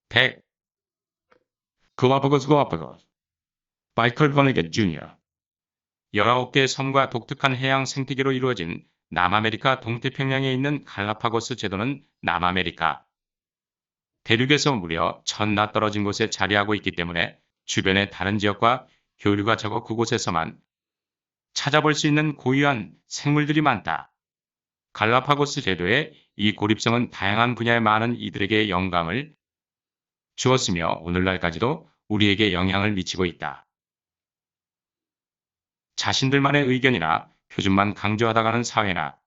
100. 글라파고스 마이클 버네겟 주니어 19개의 섬과 독특한 해양 생태계로 이루어진 남아메리카 동태평양에 있는 갈라파고스 제도는 남아메리카 대륙에서 무려 1000나 떨어진 곳에 자리하고 있기 때문에 주변의 다른 지역과 교류가 적어 그곳에서만 찾아볼 수 있는 고유한 생물들이 많다. 갈라파고스 제도의 이 고립성은 다양한 분야의 많은 이들에게 영감을 주었으며 오늘날까지도 우리에게 영향을 미치고 있다. 자신들만의 의견이나 표준만 강조하다가는 사회나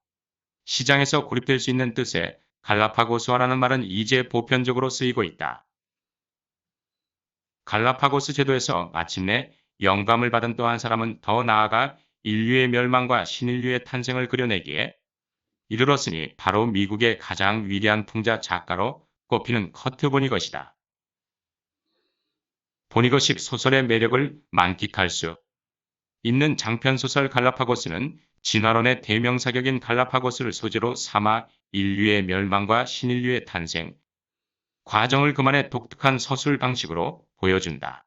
시장에서 고립될 수 있는 뜻의 갈라파고스화라는 말은 이제 보편적으로 쓰이고 있다. 갈라파고스 제도에서 마침내 영감을 받은 또 한 사람은 더 나아가 인류의 멸망과 신인류의 탄생을 그려내기에 이르렀으니 바로 미국의 가장 위대한 풍자 작가로 꼽히는 커트 보니것이다. 보니것이 소설의 매력을 만끽할 수 있는 장편소설 갈라파고스는 진화론의 대명사격인 갈라파고스를 소재로 삼아 인류의 멸망과 신인류의 탄생 과정을 그만의 독특한 서술 방식으로 보여준다.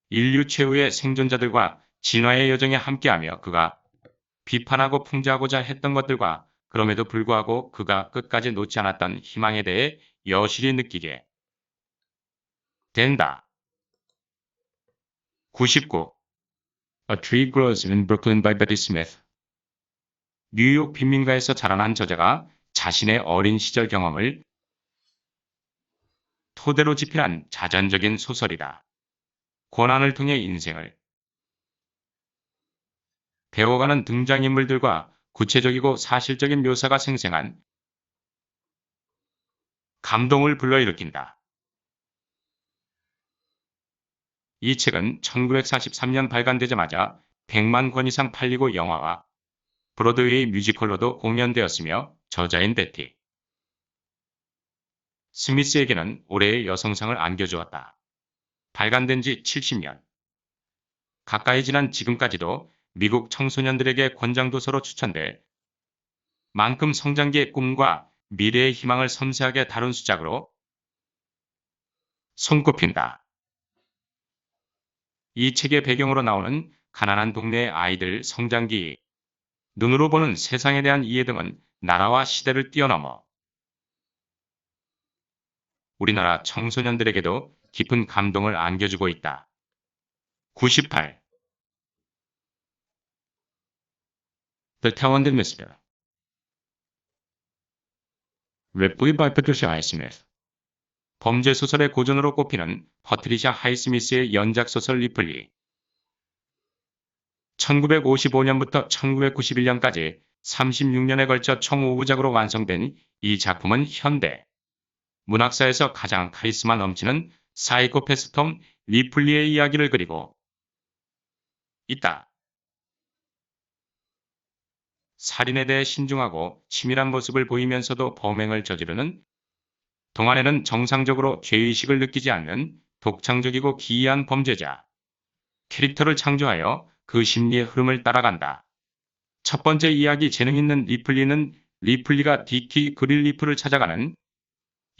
인류 최후의 생존자들과 진화의 여정에 함께하며 그가 비판하고 풍자하고자 했던 것들과 그럼에도 불구하고 그가 끝까지 놓지 않았던 희망에 대해 여실히 느끼게 된다. 99. A Tree Grows in Brooklyn by Betty Smith. 뉴욕 빈민가에서 자라난 저자가 자신의 어린 시절 경험을 토대로 집필한 자전적인 소설이다. 고난을 통해 인생을 배워가는 등장인물들과 구체적이고 사실적인 묘사가 생생한 감동을 불러일으킨다. 이 책은 1943년 발간되자마자 100만 권 이상 팔리고 영화와 브로드웨이 뮤지컬로도 공연되었으며 저자인 베티 스미스에게는 올해의 여성상을 안겨주었다. 발간된 지 70년. 가까이 지난 지금까지도 미국 청소년들에게 권장도서로 추천될 만큼 성장기의 꿈과 미래의 희망을 섬세하게 다룬 수작으로 손꼽힌다. 이 책의 배경으로 나오는 가난한 동네의 아이들 성장기, 눈으로 보는 세상에 대한 이해 등은 나라와 시대를 뛰어넘어 우리나라 청소년들에게도 깊은 감동을 안겨주고 있다. 98. The Talented Mr. Ripley by Patricia Highsmith. 범죄소설의 고전으로 꼽히는 퍼트리샤 하이스미스의 연작소설 리플리. 1955년부터 1991년까지 36년에 걸쳐 총 5부작으로 완성된 이 작품은 현대 문학사에서 가장 카리스마 넘치는 사이코패스 톰 리플리의 이야기를 그리고 있다. 살인에 대해 신중하고 치밀한 모습을 보이면서도 범행을 저지르는 동안에는 정상적으로 죄의식을 느끼지 않는 독창적이고 기이한 범죄자 캐릭터를 창조하여 그 심리의 흐름을 따라간다. 첫 번째 이야기 재능 있는 리플리는 리플리가 디키 그릴리프를 찾아가는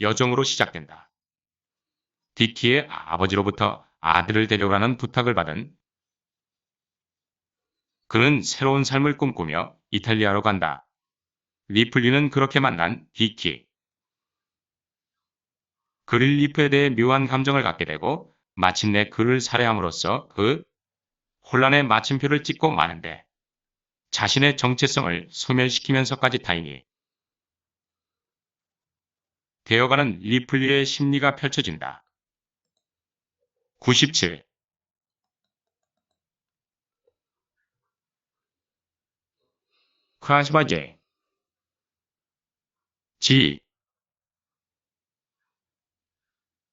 여정으로 시작된다. 디키의 아버지로부터 아들을 데려가는 부탁을 받은 그는 새로운 삶을 꿈꾸며 이탈리아로 간다. 리플리는 그렇게 만난 디키 그릴리프에 대해 묘한 감정을 갖게 되고 마침내 그를 살해함으로써 그 혼란의 마침표를 찍고 마는데 자신의 정체성을 소멸시키면서까지 타인이 되어가는 리플리의 심리가 펼쳐진다. 97. 크라시바제 지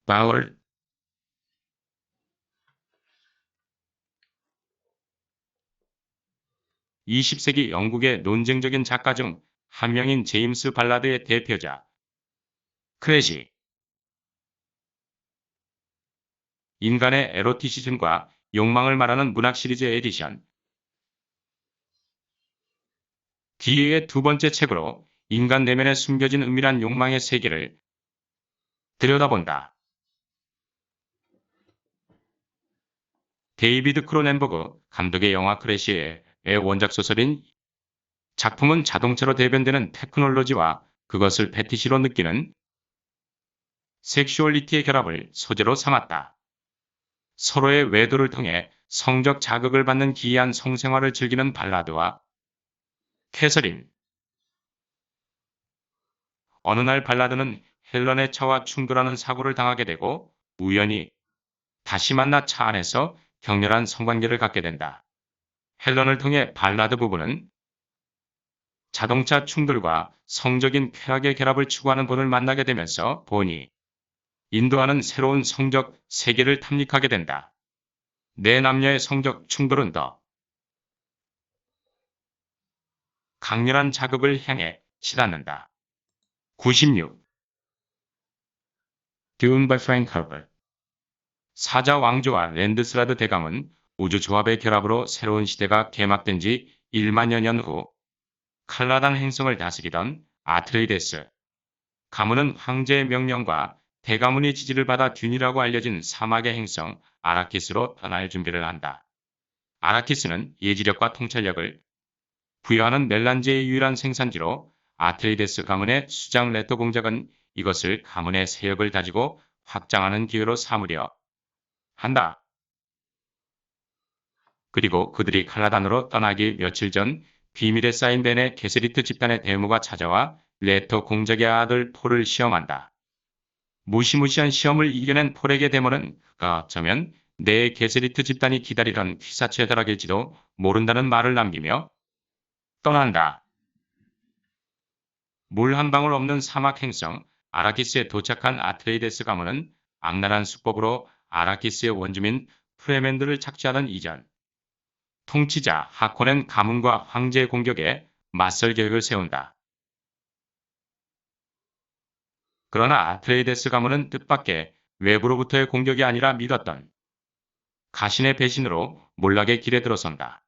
바울 20세기 영국의 논쟁적인 작가 중 한 명인 제임스 발라드의 대표자 크레지 인간의 에로티시즘과 욕망을 말하는 문학 시리즈 에디션 기의 두 번째 책으로 인간 내면에 숨겨진 은밀한 욕망의 세계를 들여다본다. 데이비드 크로넨버그 감독의 영화 크래시의 원작 소설인 작품은 자동차로 대변되는 테크놀로지와 그것을 패티시로 느끼는 섹슈얼리티의 결합을 소재로 삼았다. 서로의 외도를 통해 성적 자극을 받는 기이한 성생활을 즐기는 발라드와 캐서린. 어느 날 발라드는 헬런의 차와 충돌하는 사고를 당하게 되고 우연히 다시 만나 차 안에서 격렬한 성관계를 갖게 된다. 헬런을 통해 발라드 부부는 자동차 충돌과 성적인 쾌락의 결합을 추구하는 본을 만나게 되면서 본이 인도하는 새로운 성적 세계를 탐닉하게 된다. 내 남녀의 성적 충돌은 더 강렬한 자극을 향해 치닫는다. 96. 듀운 by Frank Herbert. 사자 왕조와 랜드스라드 대감은 우주 조합의 결합으로 새로운 시대가 개막된 지 1만여 년 후 칼라단 행성을 다스리던 아트레이데스 가문은 황제의 명령과 대가문의 지지를 받아 듄이라고 알려진 사막의 행성 아라키스로 떠날 준비를 한다. 아라키스는 예지력과 통찰력을 부여하는 멜란제의 유일한 생산지로 아트레이데스 가문의 수장 레토 공작은 이것을 가문의 세력을 다지고 확장하는 기회로 삼으려 한다. 그리고 그들이 칼라단으로 떠나기 며칠 전 비밀에 쌓인 벤의 게세리트 집단의 대무가 찾아와 레토 공작의 아들 폴을 시험한다. 무시무시한 시험을 이겨낸 폴에게 대모는 그가 어쩌면 내 게세리트 집단이 기다리던 피사체의 다락일지도 모른다는 말을 남기며 떠난다. 물 한 방울 없는 사막 행성 아라키스에 도착한 아트레이데스 가문은 악랄한 수법으로 아라키스의 원주민 프레멘들을 착취하던 이전 통치자 하코넨 가문과 황제의 공격에 맞설 계획을 세운다. 그러나 아트레이데스 가문은 뜻밖의 외부로부터의 공격이 아니라 믿었던 가신의 배신으로 몰락의 길에 들어선다.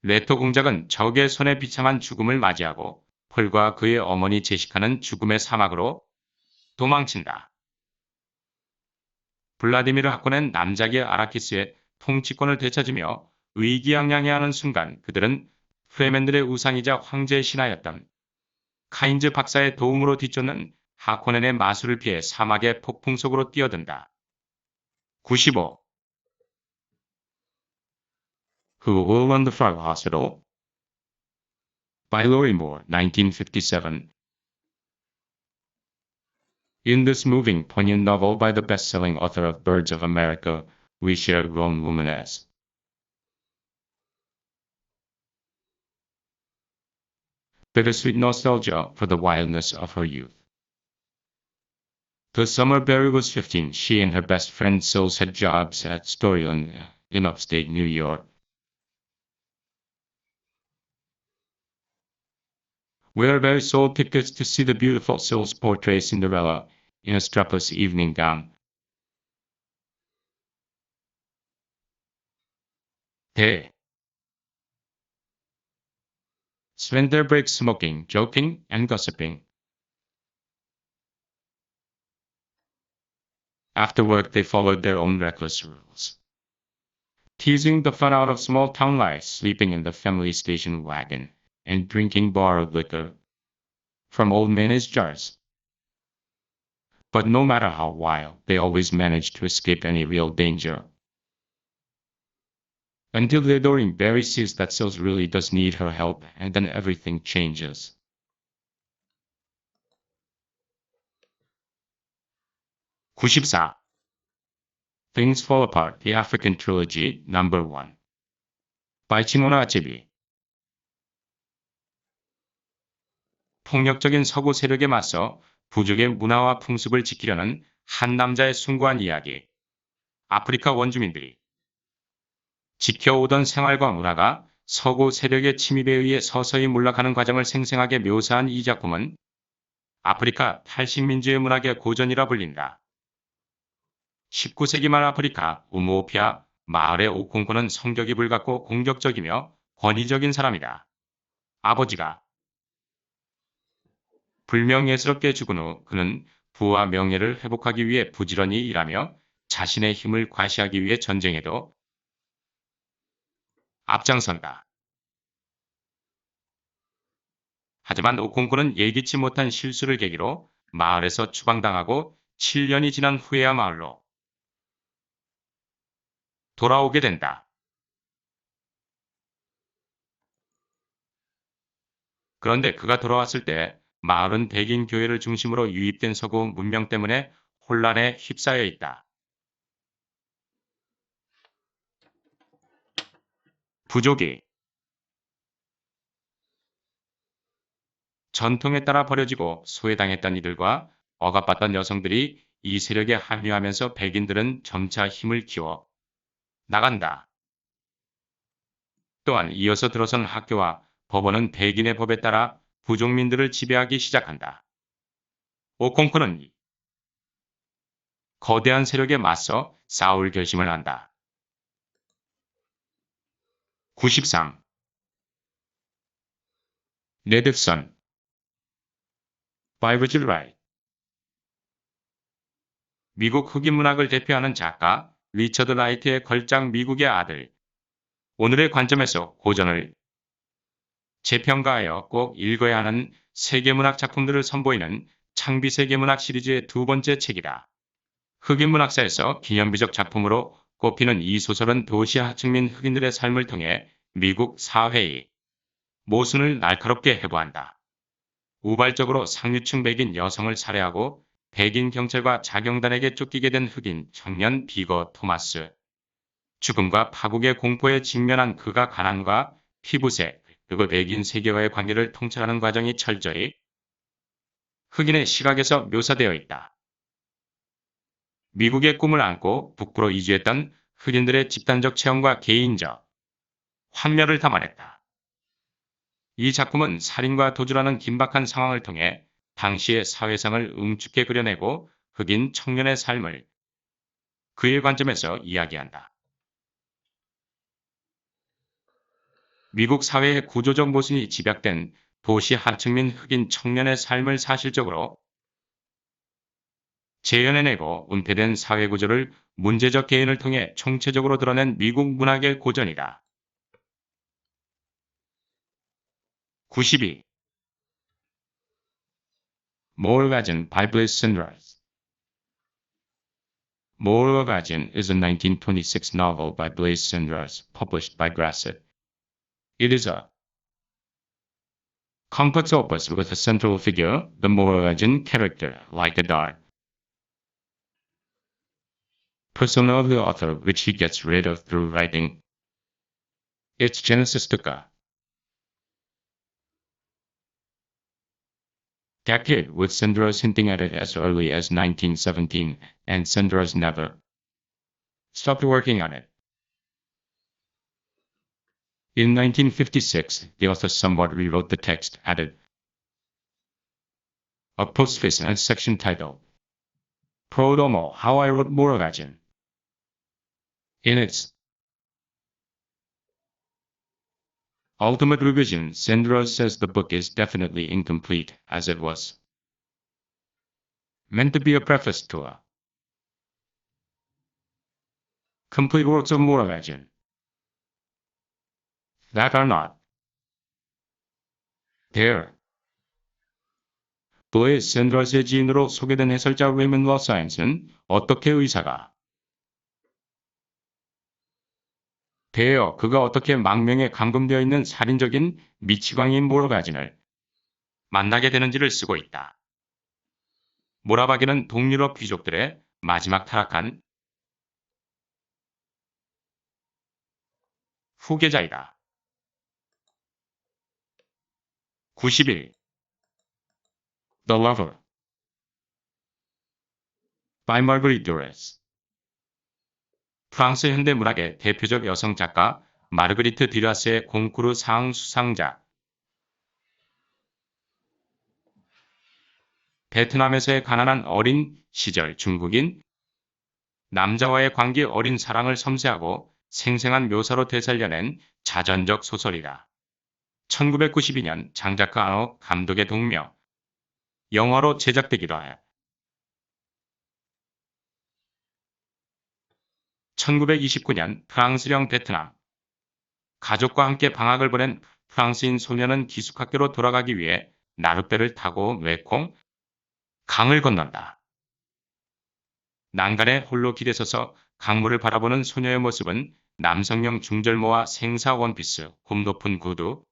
레토 공작은 적의 손에 비참한 죽음을 맞이하고 폴과 그의 어머니 제시카는 죽음의 사막으로 도망친다. 블라디미르 하코넨 남작의 아라키스의 통치권을 되찾으며 의기양양해하는 순간 그들은 프레멘들의 우상이자 황제의 신하였던 카인즈 박사의 도움으로 뒤쫓는 하코넨의 마술을 피해 사막의 폭풍 속으로 뛰어든다. 95. Who Will Run the Frog Hospital? By Lori Moore, 1957. In this moving, poignant novel by the best-selling author of Birds of America, we share a grown woman as bittersweet nostalgia for the wildness of her youth. The summer Barry was 15, she and her best friend Sills had jobs at Storyland in upstate New York, where Barry sold tickets to see the beautiful Sills portray Cinderella in a strapless evening gown. Hey. Spend their breaks smoking, joking, and gossiping. After work they followed their own reckless rules, teasing the fun out of small-town life, sleeping in the family station wagon, and drinking borrowed liquor from old mayonnaise jars. But no matter how wild, they always managed to escape any real danger. Until the adoring Barry sees that Sills really does need her help, and then everything changes. (94) Things Fall Apart, The African Trilogy, Number 1. By Chinona Achebe. 폭력적인 서구 세력에 맞서 부족의 문화와 풍습을 지키려는 한 남자의 숭고한 이야기. 아프리카 원주민들이 지켜오던 생활과 문화가 서구 세력의 침입에 의해 서서히 몰락하는 과정을 생생하게 묘사한 이 작품은 아프리카 탈식민주의 문학의 고전이라 불린다. 19세기 말 아프리카 우무오피아 마을의 오콩코는 성격이 불같고 공격적이며 권위적인 사람이다. 아버지가 불명예스럽게 죽은 후 그는 부와 명예를 회복하기 위해 부지런히 일하며 자신의 힘을 과시하기 위해 전쟁에도 앞장선다. 하지만 오콩쿠는 예기치 못한 실수를 계기로 마을에서 추방당하고 7년이 지난 후에야 마을로 돌아오게 된다. 그런데 그가 돌아왔을 때 마을은 백인 교회를 중심으로 유입된 서구 문명 때문에 혼란에 휩싸여 있다. 부족이 전통에 따라 버려지고 소외당했던 이들과 억압받던 여성들이 이 세력에 합류하면서 백인들은 점차 힘을 키워 나간다. 또한 이어서 들어선 학교와 법원은 백인의 법에 따라 부족민들을 지배하기 시작한다. 오콩코는 이 거대한 세력에 맞서 싸울 결심을 한다. 93. 레드선 바이브즈 라이트 미국 흑인 문학을 대표하는 작가 리처드 라이트의 걸작 미국의 아들. 오늘의 관점에서 고전을 재평가하여 꼭 읽어야 하는 세계문학 작품들을 선보이는 창비 세계문학 시리즈의 두 번째 책이다. 흑인 문학사에서 기념비적 작품으로 꼽히는 이 소설은 도시 하층민 흑인들의 삶을 통해 미국 사회의 모순을 날카롭게 해부한다. 우발적으로 상류층 백인 여성을 살해하고 백인 경찰과 자경단에게 쫓기게 된 흑인 청년 비거 토마스. 죽음과 파국의 공포에 직면한 그가 가난과 피부색, 그리고 백인 세계와의 관계를 통찰하는 과정이 철저히 흑인의 시각에서 묘사되어 있다. 미국의 꿈을 안고 북부로 이주했던 흑인들의 집단적 체험과 개인적 환멸을 담아냈다. 이 작품은 살인과 도주라는 긴박한 상황을 통해 당시의 사회상을 응축해 그려내고 흑인 청년의 삶을 그의 관점에서 이야기한다. 미국 사회의 구조적 모순이 집약된 도시 하층민 흑인 청년의 삶을 사실적으로 재현해내고 은폐된 사회구조를 문제적 개인을 통해 총체적으로 드러낸 미국 문학의 고전이다. 92. Mooragain by Bliss Sunrise. Mooragain is a 1926 novel by Blaise Cendrars, published by Grasset. It is a complex opus with a central figure, the Mooragain character, like a dark persona of the author, which he gets rid of through writing. Its genesis took a decade, with Cendrars hinting at it as early as 1917, and Cendrars never stopped working on it. In 1956, the author somewhat rewrote the text, added a postface and a section titled Prodomo, How I Wrote Mooragain. In its ultimate revision, Cendrars says the book is definitely incomplete, as it was meant to be a preface to a complete works of Mooragain that are not there. 블레이즈 샌드러스의 지인으로 소개된 해설자 레이먼 러사인스는 어떻게 의사가 되어 그가 어떻게 망명에 감금되어 있는 살인적인 미치광이인 모라가진을 만나게 되는지를 쓰고 있다. 모라바기는 동유럽 귀족들의 마지막 타락한 후계자이다. 91. The Lover by Marguerite Duras. 프랑스 현대 문학의 대표적 여성 작가 마르그리트 듀라스의 콩쿠르 상 수상자. 베트남에서의 가난한 어린 시절 중국인 남자와의 관계 어린 사랑을 섬세하고 생생한 묘사로 되살려낸 자전적 소설이다. 1992년 장작가 안호 감독의 동명 영화로 제작되기도 하여 1929년 프랑스령 베트남 가족과 함께 방학을 보낸 프랑스인 소녀는 기숙학교로 돌아가기 위해 나룻배를 타고 메콩 강을 건넌다. 난간에 홀로 길에 서서 강물을 바라보는 소녀의 모습은 남성용 중절모와 생사 원피스, 굽 높은 구두,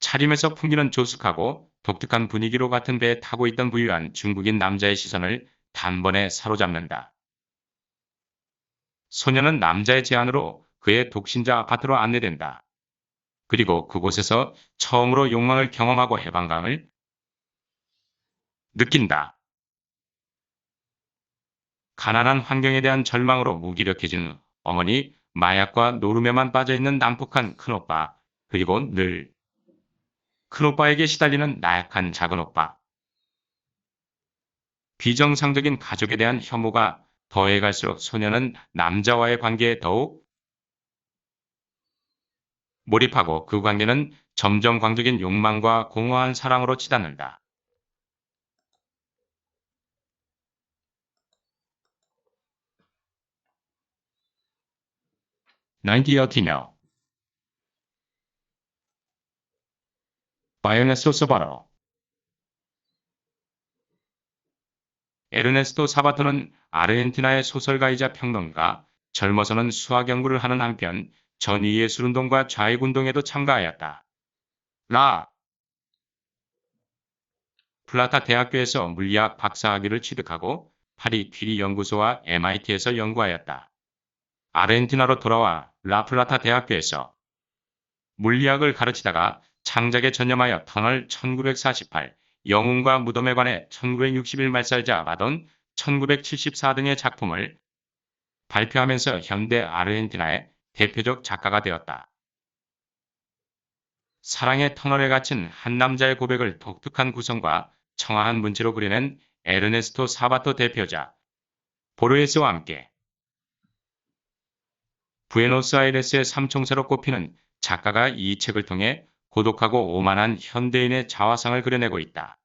차림에서 풍기는 조숙하고 독특한 분위기로 같은 배에 타고 있던 부유한 중국인 남자의 시선을 단번에 사로잡는다. 소녀는 남자의 제안으로 그의 독신자 아파트로 안내된다. 그리고 그곳에서 처음으로 욕망을 경험하고 해방감을 느낀다. 가난한 환경에 대한 절망으로 무기력해진 어머니, 마약과 노름에만 빠져있는 난폭한 큰오빠, 그리고 늘 큰오빠에게 시달리는 나약한 작은오빠. 비정상적인 가족에 대한 혐오가 더해갈수록 소녀는 남자와의 관계에 더욱 몰입하고 그 관계는 점점 광적인 욕망과 공허한 사랑으로 치닫는다. 1918 바이오네스토 사바토 에르네스토 사바토는 아르헨티나의 소설가이자 평론가, 젊어서는 수학 연구를 하는 한편 전위예술운동과 좌익운동에도 참가하였다. 라 플라타 대학교에서 물리학 박사학위를 취득하고 파리 퀴리 연구소와 MIT에서 연구하였다. 아르헨티나로 돌아와 라플라타 대학교에서 물리학을 가르치다가 창작에 전념하여 터널 1948, 영웅과 무덤에 관해 1961 말살자 마돈 1974 등의 작품을 발표하면서 현대 아르헨티나의 대표적 작가가 되었다. 사랑의 터널에 갇힌 한 남자의 고백을 독특한 구성과 청아한 문체로 그려낸 에르네스토 사바토 대표자 보르헤스와 함께 부에노스아이레스의 삼총사로 꼽히는 작가가 이 책을 통해 고독하고 오만한 현대인의 자화상을 그려내고 있다.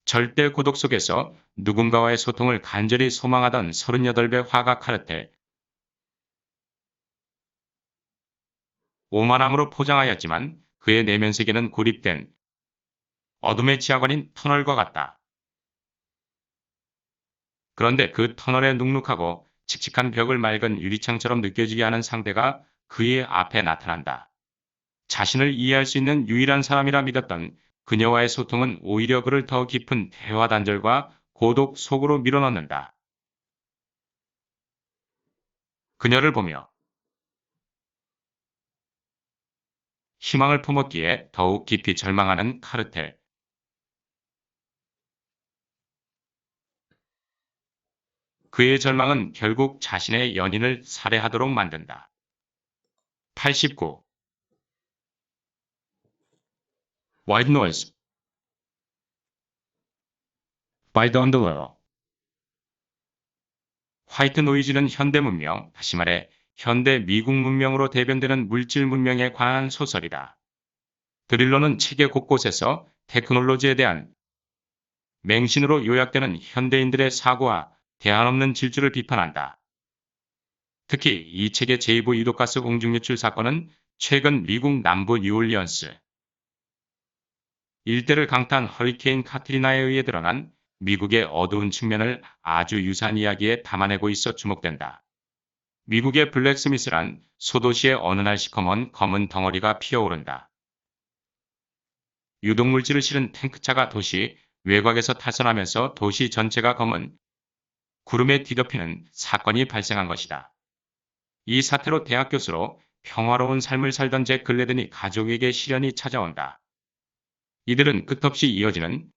절대 고독 속에서 누군가와의 소통을 간절히 소망하던 38배 화가 카르텔. 오만함으로 포장하였지만 그의 내면 세계는 고립된 어둠의 지하관인 터널과 같다. 그런데 그 터널의 눅눅하고 칙칙한 벽을 맑은 유리창처럼 느껴지게 하는 상대가 그의 앞에 나타난다. 자신을 이해할 수 있는 유일한 사람이라 믿었던 그녀와의 소통은 오히려 그를 더 깊은 대화 단절과 고독 속으로 밀어넣는다. 그녀를 보며 희망을 품었기에 더욱 깊이 절망하는 카르텔. 그의 절망은 결국 자신의 연인을 살해하도록 만든다. 89. White Noise by the Underworld. 화이트 노이즈는 현대 문명, 다시 말해 현대 미국 문명으로 대변되는 물질 문명에 관한 소설이다. 드릴러는 책의 곳곳에서 테크놀로지에 대한 맹신으로 요약되는 현대인들의 사고와 대안 없는 질주를 비판한다. 특히 이 책의 제2부 유독가스 공중 유출 사건은 최근 미국 남부 뉴올리언스 일대를 강타한 허리케인 카트리나에 의해 드러난 미국의 어두운 측면을 아주 유사한 이야기에 담아내고 있어 주목된다. 미국의 블랙스미스란 소도시의 어느 날 시커먼 검은 덩어리가 피어오른다. 유독물질을 실은 탱크차가 도시 외곽에서 탈선하면서 도시 전체가 검은 구름에 뒤덮이는 사건이 발생한 것이다. 이 사태로 대학 교수로 평화로운 삶을 살던 잭 글래든이 가족에게 시련이 찾아온다. 이들은 끝없이 이어지는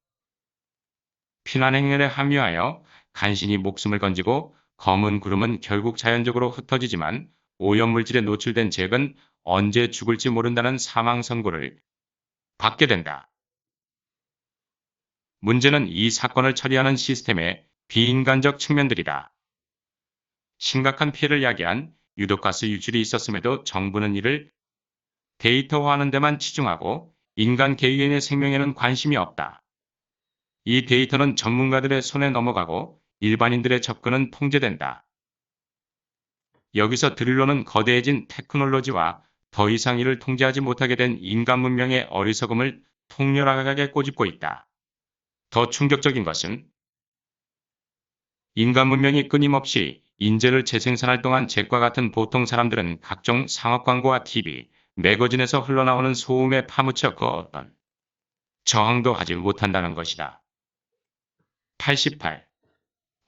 피난행렬에 합류하여 간신히 목숨을 건지고 검은 구름은 결국 자연적으로 흩어지지만 오염물질에 노출된 잭은 언제 죽을지 모른다는 사망 선고를 받게 된다. 문제는 이 사건을 처리하는 시스템의 비인간적 측면들이다. 심각한 피해를 야기한 유독가스 유출이 있었음에도 정부는 이를 데이터화하는 데만 치중하고 인간 개개인의 생명에는 관심이 없다. 이 데이터는 전문가들의 손에 넘어가고 일반인들의 접근은 통제된다. 여기서 드릴로는 거대해진 테크놀로지와 더 이상 이를 통제하지 못하게 된 인간 문명의 어리석음을 통렬하게 꼬집고 있다. 더 충격적인 것은 인간 문명이 끊임없이 인재를 재생산할 동안 잭과 같은 보통 사람들은 각종 상업 광고와 TV, 매거진에서 흘러나오는 소음에 파묻혀 그 어떤 저항도 하지 못한다는 것이다. 88.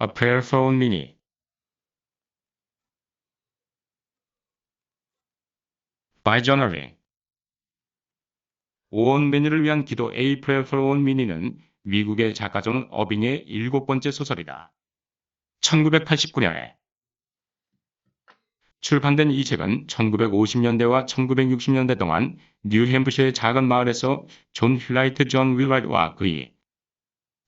A Prayer for Mini. By Journaling. 온 미니를 위한 기도 A Prayer for All Mini는 미국의 작가 존 어빙의 7번째 소설이다. 1989년에 출판된 이 책은 1950년대와 1960년대 동안 뉴햄프셔의 작은 마을에서 존 힐라이트 존 윌라이트와 그의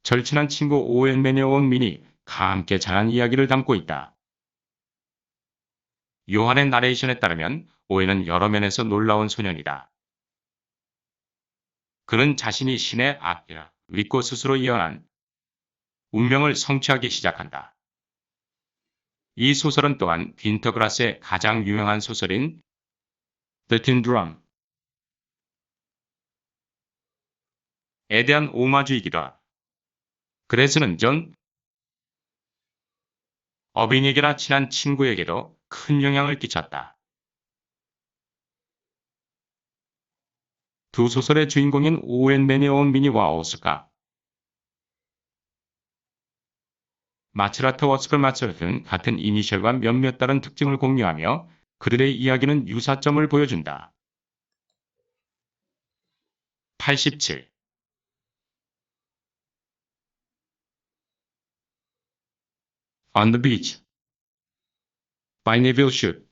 절친한 친구 오웬 매니온 민이 함께 자란 이야기를 담고 있다. 요한의 나레이션에 따르면 오웬은 여러 면에서 놀라운 소년이다. 그는 자신이 신의 악이라 믿고 스스로 예언한 운명을 성취하기 시작한다. 이 소설은 또한 빈터그라스의 가장 유명한 소설인 The Tin Drum에 대한 오마주이기도 하다. 그래서는 존 어빙에게나 친한 친구에게도 큰 영향을 끼쳤다. 두 소설의 주인공인 오웬 매니온 미니와 오스카 마츠라트 워스컬 마츠라트는 같은 이니셜과 몇몇 다른 특징을 공유하며 그들의 이야기는 유사점을 보여준다. 87. On the Beach by Nevil Shute.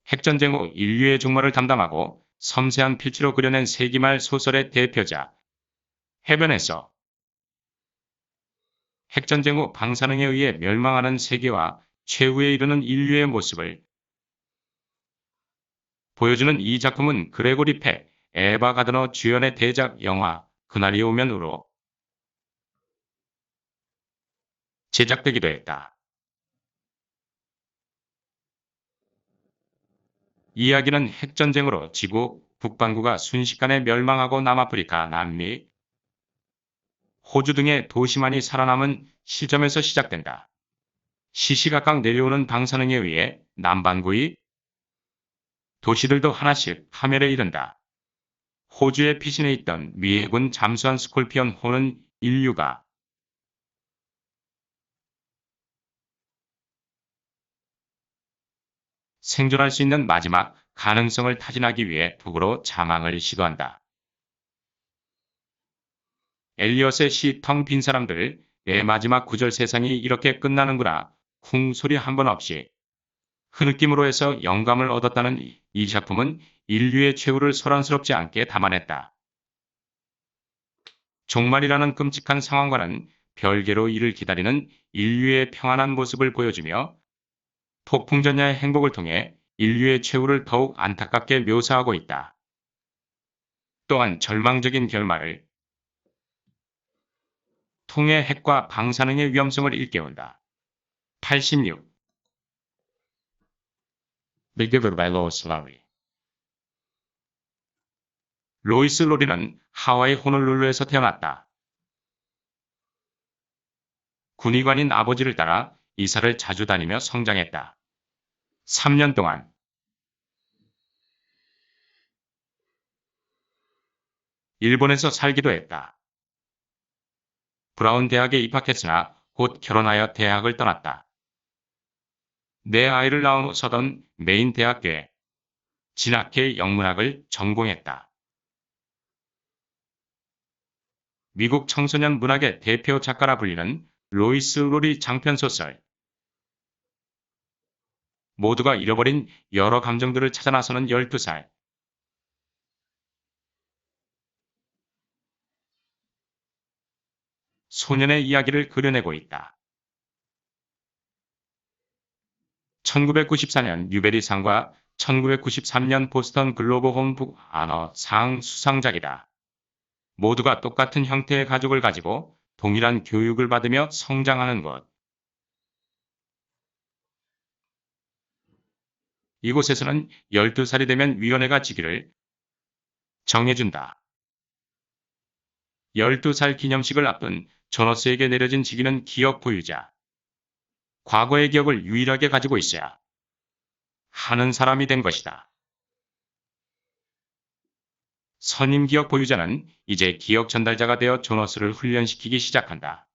핵전쟁 후 인류의 종말을 담담하고 섬세한 필지로 그려낸 세기말 소설의 대표작. 해변에서 핵전쟁 후 방사능에 의해 멸망하는 세계와 최후에 이르는 인류의 모습을 보여주는 이 작품은 그레고리 팩, 에바 가드너 주연의 대작 영화 그날이 오면으로 제작되기도 했다. 이야기는 핵전쟁으로 지구 북반구가 순식간에 멸망하고 남아프리카, 남미, 호주 등의 도시만이 살아남은 시점에서 시작된다. 시시각각 내려오는 방사능에 의해 남반구의 도시들도 하나씩 파멸에 이른다. 호주의 피신해 있던 미 해군 잠수함 스콜피언 호는 인류가 생존할 수 있는 마지막 가능성을 타진하기 위해 북으로 자망을 시도한다. 엘리엇의 시 텅 빈 사람들, 내 마지막 구절 세상이 이렇게 끝나는구나, 쿵 소리 한 번 없이 흐느낌으로 해서 영감을 얻었다는 이 작품은 인류의 최후를 소란스럽지 않게 담아냈다. 종말이라는 끔찍한 상황과는 별개로 이를 기다리는 인류의 평안한 모습을 보여주며 폭풍전야의 행복을 통해 인류의 최후를 더욱 안타깝게 묘사하고 있다. 또한 절망적인 결말을 통해 핵과 방사능의 위험성을 일깨운다. 86. The Giver by Lois Lowry. 로이스 로리는 하와이 호놀룰루에서 태어났다. 군의관인 아버지를 따라 이사를 자주 다니며 성장했다. 3년 동안 일본에서 살기도 했다. 브라운 대학에 입학했으나 곧 결혼하여 대학을 떠났다. 내 아이를 낳은 후 서던 메인 대학교에 진학해 영문학을 전공했다. 미국 청소년 문학의 대표 작가라 불리는 로이스 로리 장편소설. 모두가 잃어버린 여러 감정들을 찾아 나서는 12살. 소년의 이야기를 그려내고 있다. 1994년 뉴베리상과 1993년 보스턴 글로브 홈북 아너 상 수상작이다. 모두가 똑같은 형태의 가족을 가지고 동일한 교육을 받으며 성장하는 것. 이곳에서는 12살이 되면 위원회가 직위를 정해준다. 12살 기념식을 앞둔 조너스에게 내려진 직위는 기억 보유자. 과거의 기억을 유일하게 가지고 있어야 하는 사람이 된 것이다. 선임 기억 보유자는 이제 기억 전달자가 되어 조너스를 훈련시키기 시작한다.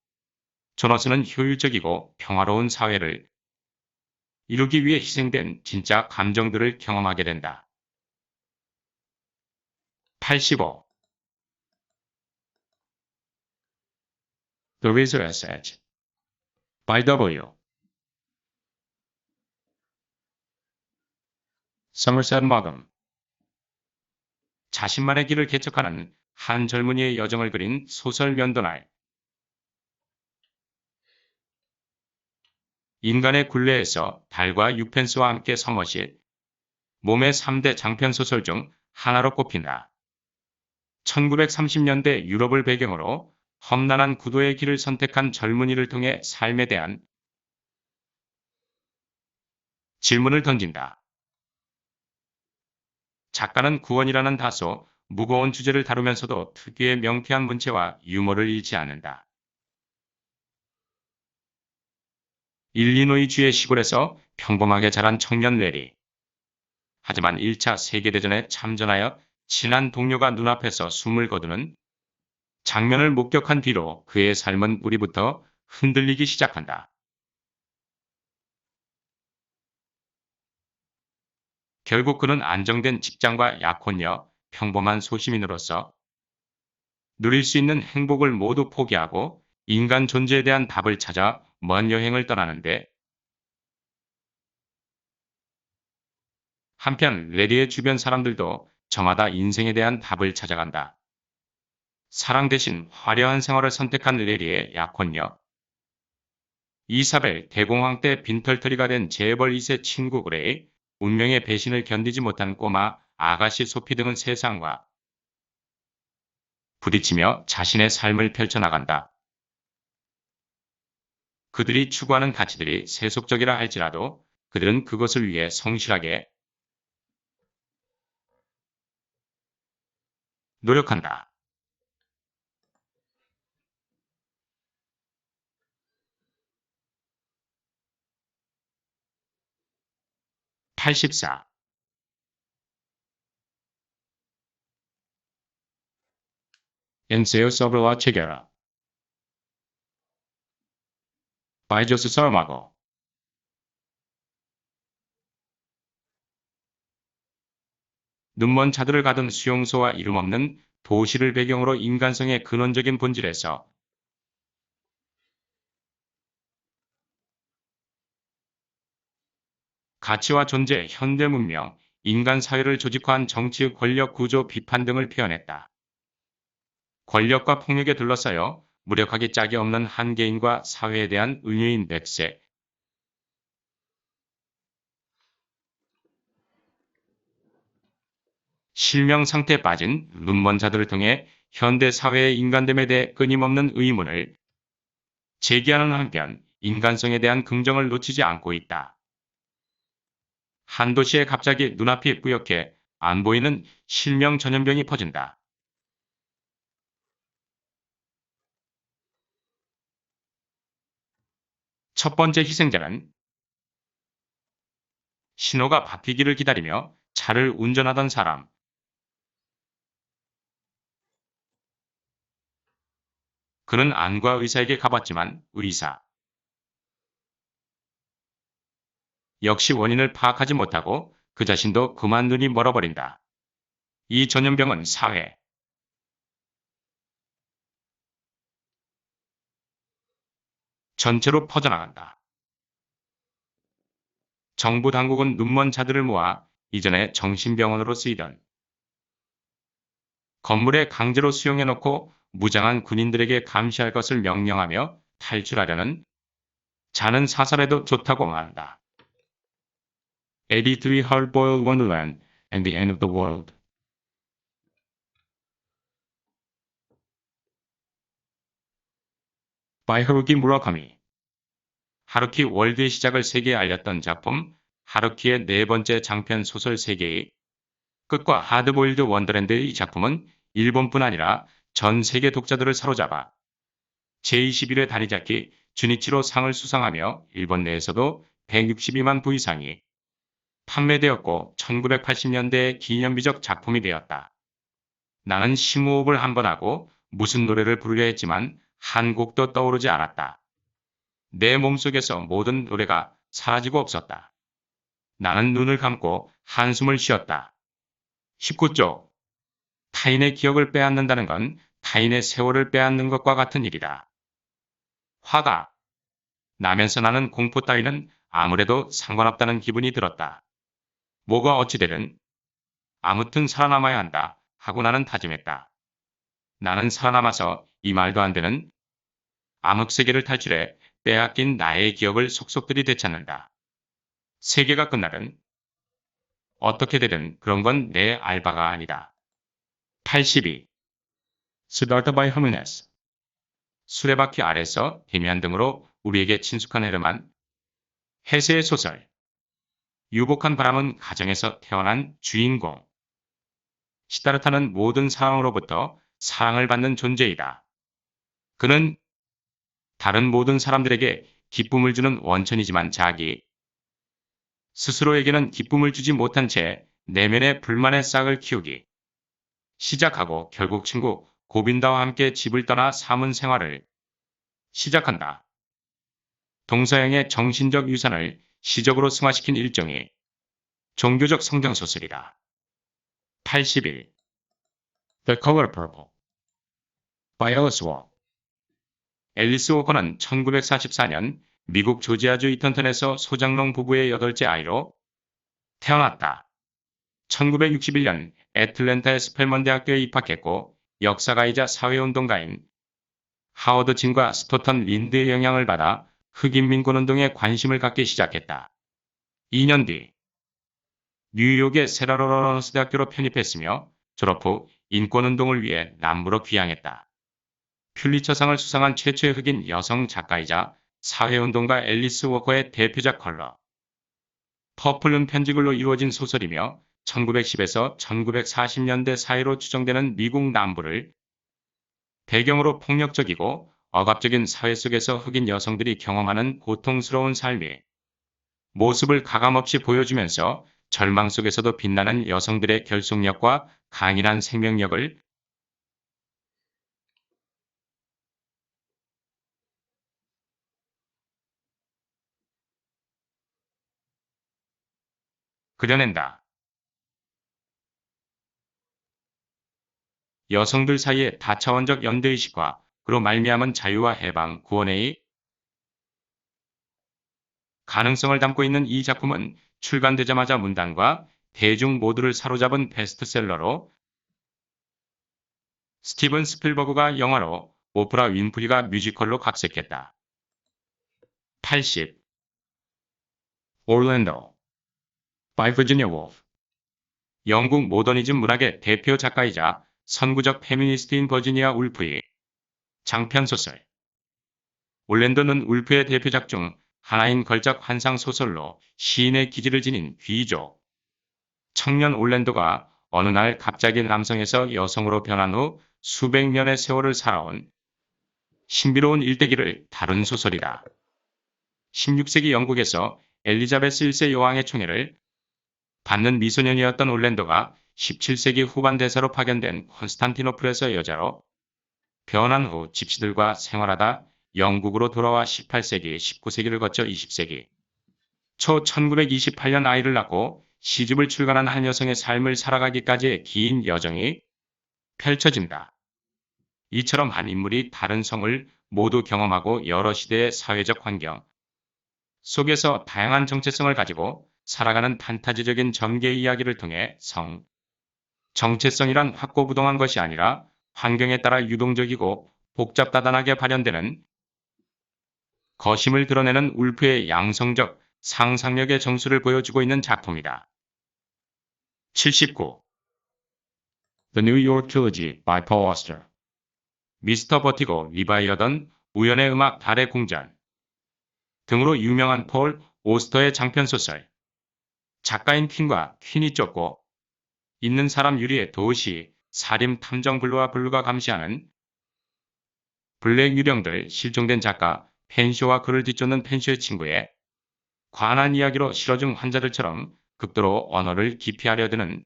조너스는 효율적이고 평화로운 사회를 이루기 위해 희생된 진짜 감정들을 경험하게 된다. 85. The Wizard Asset by W. Somerset Maugham. 자신만의 길을 개척하는 한 젊은이의 여정을 그린 소설 면도날. 인간의 굴레에서 달과 유펜스와 함께 서머시 몸의 3대 장편소설 중 하나로 꼽힌다. 1930년대 유럽을 배경으로 험난한 구도의 길을 선택한 젊은이를 통해 삶에 대한 질문을 던진다. 작가는 구원이라는 다소 무거운 주제를 다루면서도 특유의 명쾌한 문체와 유머를 잃지 않는다. 일리노이주의 시골에서 평범하게 자란 청년 레리. 하지만 1차 세계대전에 참전하여 친한 동료가 눈앞에서 숨을 거두는 장면을 목격한 뒤로 그의 삶은 뿌리부터 흔들리기 시작한다. 결국 그는 안정된 직장과 약혼녀, 평범한 소시민으로서 누릴 수 있는 행복을 모두 포기하고 인간 존재에 대한 답을 찾아 먼 여행을 떠나는데, 한편 레리의 주변 사람들도 저마다 인생에 대한 답을 찾아간다. 사랑 대신 화려한 생활을 선택한 레리의 약혼녀 이사벨, 대공황 때 빈털터리가 된 재벌 2세 친구 그레이, 운명의 배신을 견디지 못한 꼬마 아가씨 소피 등은 세상과 부딪히며 자신의 삶을 펼쳐나간다. 그들이 추구하는 가치들이 세속적이라 할지라도 그들은 그것을 위해 성실하게 노력한다. 84. Ensayos sobre la ceguera by José Saramago. 눈먼 자들을 가둔 수용소와 이름 없는 도시를 배경으로 인간성의 근원적인 본질에서 가치와 존재, 현대 문명, 인간 사회를 조직화한 정치의 권력 구조 비판 등을 표현했다. 권력과 폭력에 둘러싸여 무력하기 짝이 없는 한 개인과 사회에 대한 은유인 백세, 실명 상태에 빠진 눈먼 자들을 통해 현대 사회의 인간됨에 대해 끊임없는 의문을 제기하는 한편 인간성에 대한 긍정을 놓치지 않고 있다. 한 도시에 갑자기 눈앞이 뿌옇게 안 보이는 실명 전염병이 퍼진다. 첫 번째 희생자는 신호가 바뀌기를 기다리며 차를 운전하던 사람. 그는 안과 의사에게 가봤지만 의사 역시 원인을 파악하지 못하고 그 자신도 그만 눈이 멀어버린다. 이 전염병은 사회 전체로 퍼져나간다. 정부 당국은 눈먼 자들을 모아 이전에 정신병원으로 쓰이던 건물에 강제로 수용해놓고 무장한 군인들에게 감시할 것을 명령하며 탈출하려는 자는 사살해도 좋다고 말한다. 83 Hard-Boiled Wonderland and the End of the World. by 하루키 무라카미. 하루키 월드의 시작을 세계에 알렸던 작품, 하루키의 네 번째 장편 소설 세계의 끝과 하드보일드 원더랜드의 이 작품은 일본뿐 아니라 전 세계 독자들을 사로잡아 제21회 다니자키 주니치로 상을 수상하며 일본 내에서도 162만 부 이상이 판매되었고 1980년대의 기념비적 작품이 되었다. 나는 심호흡을 한 번 하고 무슨 노래를 부르려 했지만 한 곡도 떠오르지 않았다. 내 몸속에서 모든 노래가 사라지고 없었다. 나는 눈을 감고 한숨을 쉬었다. 19쪽. 타인의 기억을 빼앗는다는 건 타인의 세월을 빼앗는 것과 같은 일이다. 화가 나면서 나는 공포 따위는 아무래도 상관없다는 기분이 들었다. 뭐가 어찌되든 아무튼 살아남아야 한다 하고 나는 다짐했다. 나는 살아남아서 이 말도 안 되는 암흑세계를 탈출해 빼앗긴 나의 기억을 속속들이 되찾는다. 세계가 끝나든 어떻게 되든 그런 건 내 알바가 아니다. 82. Siddhartha by Hermanus. 수레바퀴 아래서 희미한 등으로 우리에게 친숙한 헤르만 헤세의 소설. 유복한 바람은 가정에서 태어난 주인공. 시다르타는 모든 사람으로부터 사랑을 받는 존재이다. 그는 다른 모든 사람들에게 기쁨을 주는 원천이지만 자기 스스로에게는 기쁨을 주지 못한 채 내면의 불만의 싹을 키우기 시작하고 결국 친구 고빈다와 함께 집을 떠나 사문 생활을 시작한다. 동서양의 정신적 유산을 시적으로 승화시킨 일종의 종교적 성경소설이다. 81. The Color Purple. by Alice Walker. 앨리스 워커는 1944년 미국 조지아주 이턴턴에서 소장농 부부의 8째 아이로 태어났다. 1961년 애틀랜타의 스펠먼 대학교에 입학했고 역사가이자 사회운동가인 하워드 진과 스토턴 린드의 영향을 받아 흑인 민권운동에 관심을 갖기 시작했다. 2년 뒤 뉴욕의 세라로러런스 대학교로 편입했으며 졸업 후 인권운동을 위해 남부로 귀향했다. 퓰리처상을 수상한 최초의 흑인 여성 작가이자 사회운동가 앨리스 워커의 대표작 컬러 퍼플은 편지글로 이루어진 소설이며 1910에서 1940년대 사이로 추정되는 미국 남부를 배경으로 폭력적이고 억압적인 사회 속에서 흑인 여성들이 경험하는 고통스러운 삶의 모습을 가감없이 보여주면서 절망 속에서도 빛나는 여성들의 결속력과 강인한 생명력을 그려낸다. 여성들 사이의 다차원적 연대의식과 그로 말미암은 자유와 해방, 구원의 가능성을 담고 있는 이 작품은 출간되자마자 문단과 대중 모두를 사로잡은 베스트셀러로 스티븐 스필버그가 영화로 오프라 윈프리가 뮤지컬로 각색했다. 80. Orlando. by Virginia Woolf. 영국 모더니즘 문학의 대표 작가이자 선구적 페미니스트인 버지니아 울프의 장편소설. 올랜도는 울프의 대표작 중 하나인 걸작 환상소설로 시인의 기질을 지닌 귀족. 청년 올랜도가 어느 날 갑자기 남성에서 여성으로 변한 후 수백 년의 세월을 살아온 신비로운 일대기를 다룬 소설이다. 16세기 영국에서 엘리자베스 1세 여왕의 총애를 받는 미소년이었던 올랜도가 17세기 후반 대사로 파견된 콘스탄티노플에서 여자로 변한 후 집시들과 생활하다 영국으로 돌아와 18세기, 19세기를 거쳐 20세기 초 1928년 아이를 낳고 시집을 출간한 한 여성의 삶을 살아가기까지의 긴 여정이 펼쳐진다. 이처럼 한 인물이 다른 성을 모두 경험하고 여러 시대의 사회적 환경 속에서 다양한 정체성을 가지고 살아가는 판타지적인 전개 이야기를 통해 정체성이란 확고부동한 것이 아니라 환경에 따라 유동적이고 복잡다단하게 발현되는 거심을 드러내는 울프의 양성적 상상력의 정수를 보여주고 있는 작품이다. 79. The New York Trilogy by Paul Auster. 미스터 버티고, 리바이어던, 우연의 음악, 달의 궁전 등으로 유명한 폴 오스터의 장편소설. 작가인 퀸과 퀸이 쫓고 있는 사람 유리의 도시, 살인 탐정 블루와 블루가 감시하는 블랙 유령들, 실종된 작가 펜쇼와 그를 뒤쫓는 펜쇼의 친구에 관한 이야기로 실어중 환자들처럼 극도로 언어를 기피하려 드는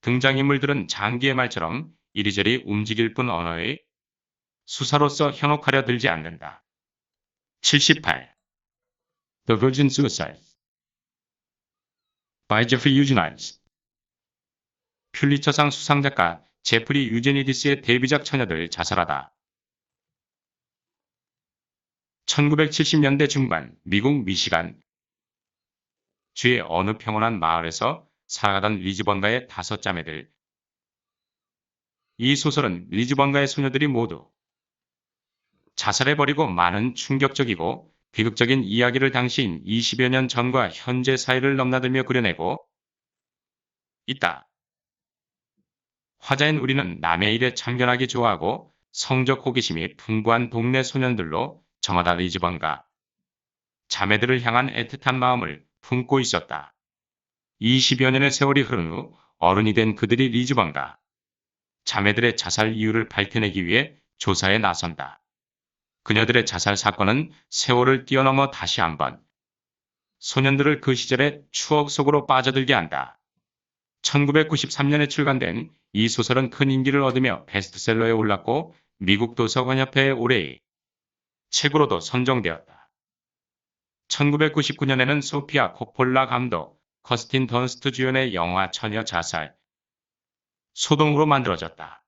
등장인물들은 장기의 말처럼 이리저리 움직일 뿐 언어의 수사로서 현혹하려 들지 않는다. 78. The Virgin Suicide by Jeffrey Eugenides. 퓰리처상 수상작가 제프리 유제니디스의 데뷔작 처녀들 자살하다. 1970년대 중반 미국 미시간 주의 어느 평온한 마을에서 살아가던 리즈번가의 5자매들. 이 소설은 리즈번가의 소녀들이 모두 자살해버리고 많은 충격적이고 비극적인 이야기를 당시인 20여 년 전과 현재 사이를 넘나들며 그려내고 있다. 화자인 우리는 남의 일에 참견하기 좋아하고 성적 호기심이 풍부한 동네 소년들로 정하다 리즈번가 자매들을 향한 애틋한 마음을 품고 있었다. 20여 년의 세월이 흐른 후 어른이 된 그들이 리즈번가 자매들의 자살 이유를 밝혀내기 위해 조사에 나선다. 그녀들의 자살 사건은 세월을 뛰어넘어 다시 한번 소년들을 그 시절의 추억 속으로 빠져들게 한다. 1993년에 출간된 이 소설은 큰 인기를 얻으며 베스트셀러에 올랐고 미국 도서관협회의 올해의 책으로도 선정되었다. 1999년에는 소피아 코폴라 감독, 커스틴 던스트 주연의 영화 처녀 자살 소동으로 만들어졌다.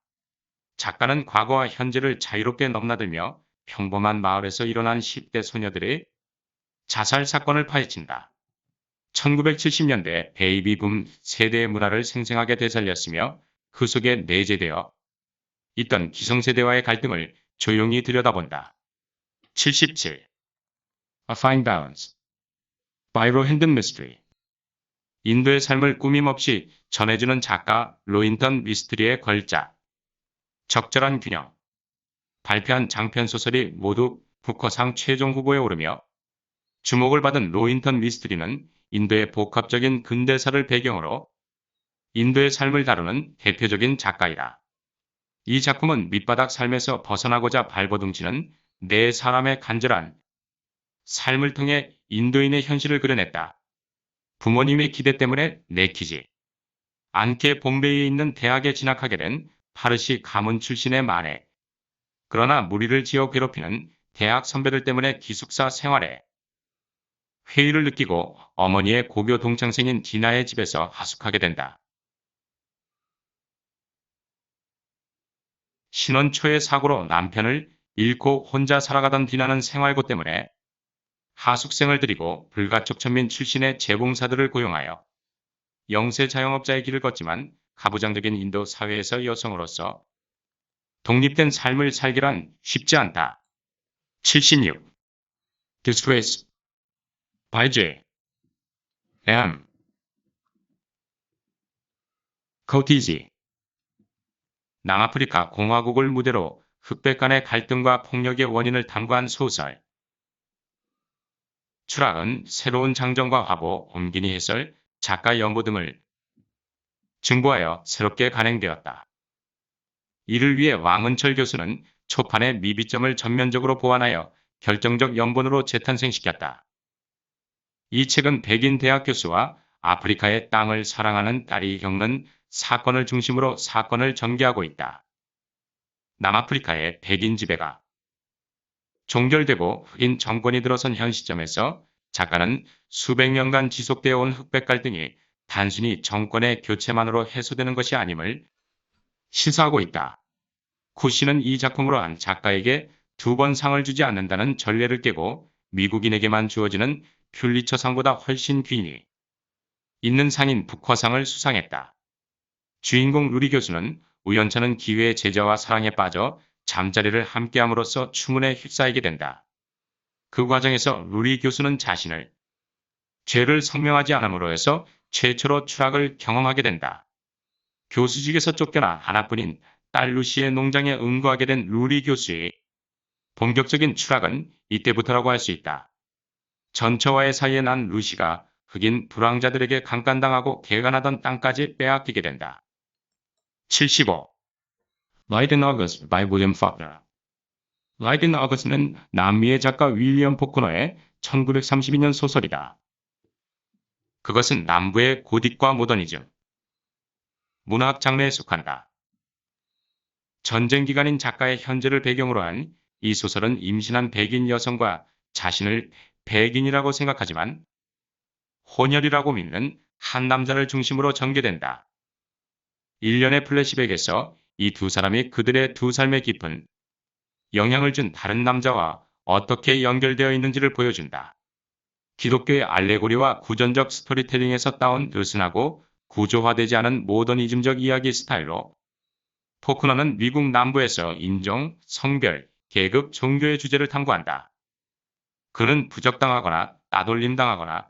작가는 과거와 현재를 자유롭게 넘나들며 평범한 마을에서 일어난 10대 소녀들의 자살 사건을 파헤친다. 1970년대 베이비붐 세대의 문화를 생생하게 되살렸으며 그 속에 내재되어 있던 기성세대와의 갈등을 조용히 들여다본다. 77. A Fine Balance by Rohinton Mistry. 인도의 삶을 꾸밈없이 전해주는 작가 로힌턴 미스트리의 걸작 적절한 균형. 발표한 장편소설이 모두 부커상 최종 후보에 오르며 주목을 받은 로힌턴 미스트리는 인도의 복합적인 근대사를 배경으로 인도의 삶을 다루는 대표적인 작가이다. 이 작품은 밑바닥 삶에서 벗어나고자 발버둥치는 네 사람의 간절한 삶을 통해 인도인의 현실을 그려냈다. 부모님의 기대 때문에 내키지 않게 bombay에 있는 대학에 진학하게 된 파르시 가문 출신의 마네. 그러나 무리를 지어 괴롭히는 대학 선배들 때문에 기숙사 생활에 회의를 느끼고 어머니의 고교 동창생인 디나의 집에서 하숙하게 된다. 신혼 초의 사고로 남편을 잃고 혼자 살아가던 디나는 생활고 때문에 하숙생을 들이고 불가촉천민 출신의 재봉사들을 고용하여 영세 자영업자의 길을 걷지만 가부장적인 인도 사회에서 여성으로서 독립된 삶을 살기란 쉽지 않다. 76. Disgrace by J. M. Coetzee. 남아프리카 공화국을 무대로 흑백 간의 갈등과 폭력의 원인을 탐구한 소설. 추락은 새로운 장정과 화보, 옮기니 해설, 작가 연구 등을 증보하여 새롭게 간행되었다. 이를 위해 왕은철 교수는 초판의 미비점을 전면적으로 보완하여 결정적 연본으로 재탄생시켰다. 이 책은 백인 대학 교수와 아프리카의 땅을 사랑하는 딸이 겪는 사건을 중심으로 사건을 전개하고 있다. 남아프리카의 백인 지배가 종결되고 흑인 정권이 들어선 현 시점에서 작가는 수백 년간 지속되어 온 흑백 갈등이 단순히 정권의 교체만으로 해소되는 것이 아님을 시사하고 있다. 쿠시는 이 작품으로 한 작가에게 2번 상을 주지 않는다는 전례를 깨고 미국인에게만 주어지는 퓰리처상보다 훨씬 귀인이 있는 상인 부커상을 수상했다. 주인공 루리 교수는 우연찮은 기회의 제자와 사랑에 빠져 잠자리를 함께함으로써 추문에 휩싸이게 된다. 그 과정에서 루리 교수는 자신을 죄를 성명하지 않음으로 해서 최초로 추락을 경험하게 된다. 교수직에서 쫓겨나 하나뿐인 딸 루시의 농장에 응거하게 된 루리 교수의 본격적인 추락은 이때부터라고 할 수 있다. 전처와의 사이에 난 루시가 흑인 불황자들에게 강간당하고 개간하던 땅까지 빼앗기게 된다. 75. Light in August by William Faulkner. Light in August는 남미의 작가 윌리엄 포크너의 1932년 소설이다. 그것은 남부의 고딕과 모더니즘, 문학 장르에 속한다. 전쟁 기간인 작가의 현재를 배경으로 한 이 소설은 임신한 백인 여성과 자신을 백인이라고 생각하지만 혼혈이라고 믿는 한 남자를 중심으로 전개된다. 일련의 플래시백에서 이 두 사람이 그들의 두 삶에 깊은 영향을 준 다른 남자와 어떻게 연결되어 있는지를 보여준다. 기독교의 알레고리와 구전적 스토리텔링에서 따온 느슨하고 구조화되지 않은 모더니즘적 이야기 스타일로 포크너는 미국 남부에서 인종, 성별, 계급, 종교의 주제를 탐구한다. 그는 부적당하거나 따돌림당하거나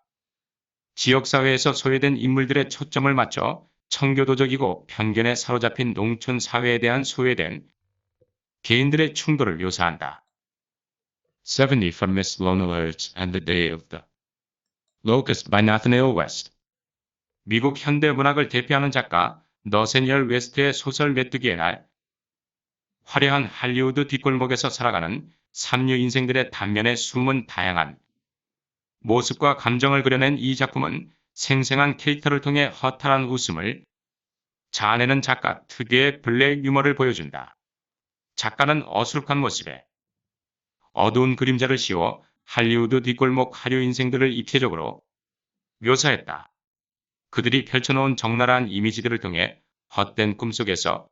지역사회에서 소외된 인물들의 초점을 맞춰 청교도적이고 편견에 사로잡힌 농촌 사회에 대한 소외된 개인들의 충돌을 묘사한다. 70 from Miss Lone Alerts and the Day of the Locust by Nathaniel West. 미국 현대문학을 대표하는 작가 너세니얼 웨스트의 소설 메뚜기의 날, 화려한 할리우드 뒷골목에서 살아가는 삼류 인생들의 단면에 숨은 다양한 모습과 감정을 그려낸 이 작품은 생생한 캐릭터를 통해 허탈한 웃음을 자아내는 작가 특유의 블랙 유머를 보여준다. 작가는 어수룩한 모습에 어두운 그림자를 씌워 할리우드 뒷골목 하류 인생들을 입체적으로 묘사했다. 그들이 펼쳐놓은 적나라한 이미지들을 통해 헛된 꿈속에서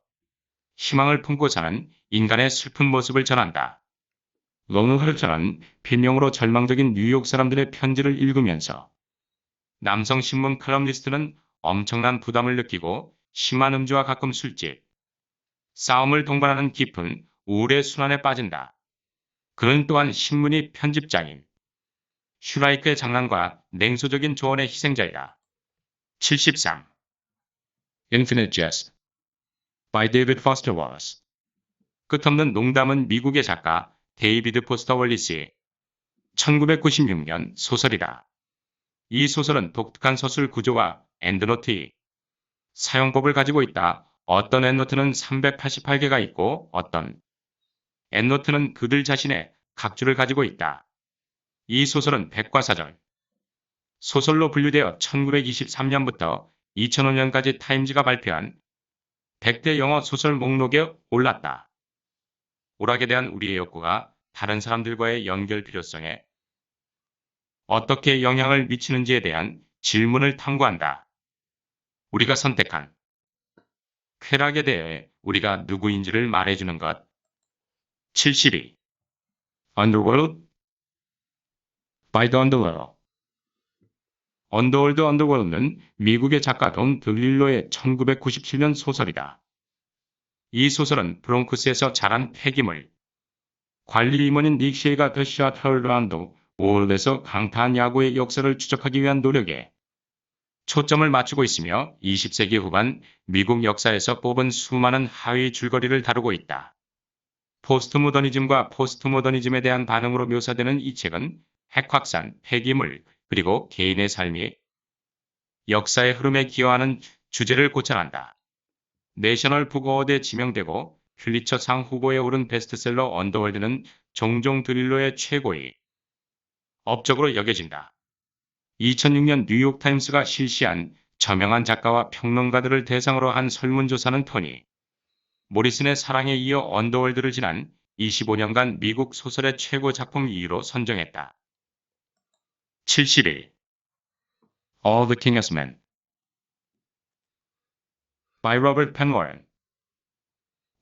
희망을 품고 사는 인간의 슬픈 모습을 전한다. 로는 헐처는 필명으로 절망적인 뉴욕 사람들의 편지를 읽으면서 남성신문 칼럼니스트는 엄청난 부담을 느끼고 심한 음주와 가끔 술집, 싸움을 동반하는 깊은 우울의 순환에 빠진다. 그는 또한 신문이 편집장인 슈라이크의 장난과 냉소적인 조언의 희생자이다. 73. Infinite Jest by David Foster Wallace. 끝없는 농담은 미국의 작가 데이비드 포스터 월리스의 1996년 소설이다. 이 소설은 독특한 서술 구조와 엔드노트 사용법을 가지고 있다. 어떤 엔노트는 388개가 있고 어떤 엔노트는 그들 자신의 각주를 가지고 있다. 이 소설은 백과사전 소설로 분류되어 1923년부터 2005년까지 타임즈가 발표한 100대 영어 소설 목록에 올랐다. 오락에 대한 우리의 욕구가 다른 사람들과의 연결 필요성에 어떻게 영향을 미치는지에 대한 질문을 탐구한다. 우리가 선택한 쾌락에 대해 우리가 누구인지를 말해주는 것. 72. Underworld by the Underworld. 언더월드는 미국의 작가 돈 드릴로의 1997년 소설이다. 이 소설은 브롱크스에서 자란 폐기물 관리 임원인 닉 셰이가 더 샷 헐란드 월드에서 강타한 야구의 역사를 추적하기 위한 노력에 초점을 맞추고 있으며 20세기 후반 미국 역사에서 뽑은 수많은 하위 줄거리를 다루고 있다. 포스트모더니즘과 포스트모더니즘에 대한 반응으로 묘사되는 이 책은 핵 확산, 폐기물, 그리고 개인의 삶이 역사의 흐름에 기여하는 주제를 고찰한다. 내셔널 북어워드에 지명되고 퓰리처상 후보에 오른 베스트셀러 언더월드는 종종 드릴러의 최고의 업적으로 여겨진다. 2006년 뉴욕타임스가 실시한 저명한 작가와 평론가들을 대상으로 한 설문조사는 토니 모리슨의 사랑에 이어 언더월드를 지난 25년간 미국 소설의 최고 작품 2위로 선정했다. 71. All the King's Men by Robert Penn Warren.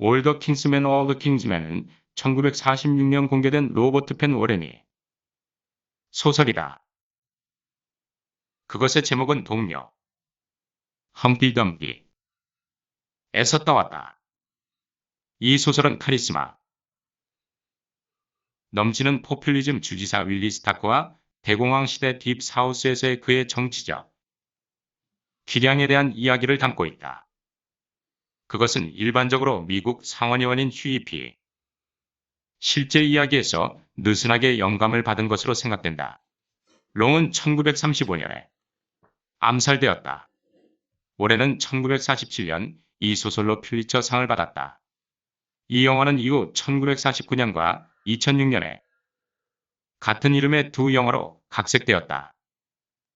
All the King's Men, All the King's Men은 1946년 공개된 로버트 펜 워렌이 소설이다. 그것의 제목은 동료 험피 덤비에서 따왔다. 이 소설은 카리스마 넘치는 포퓰리즘 주지사 윌리 스타크와 대공황 시대 딥사우스에서의 그의 정치적 기량에 대한 이야기를 담고 있다. 그것은 일반적으로 미국 상원의원인 휴이피 실제 이야기에서 느슨하게 영감을 받은 것으로 생각된다. 롱은 1935년에 암살되었다. 올해는 1947년 이 소설로 퓰리처 상을 받았다. 이 영화는 이후 1949년과 2006년에 같은 이름의 두 영화로 각색되었다.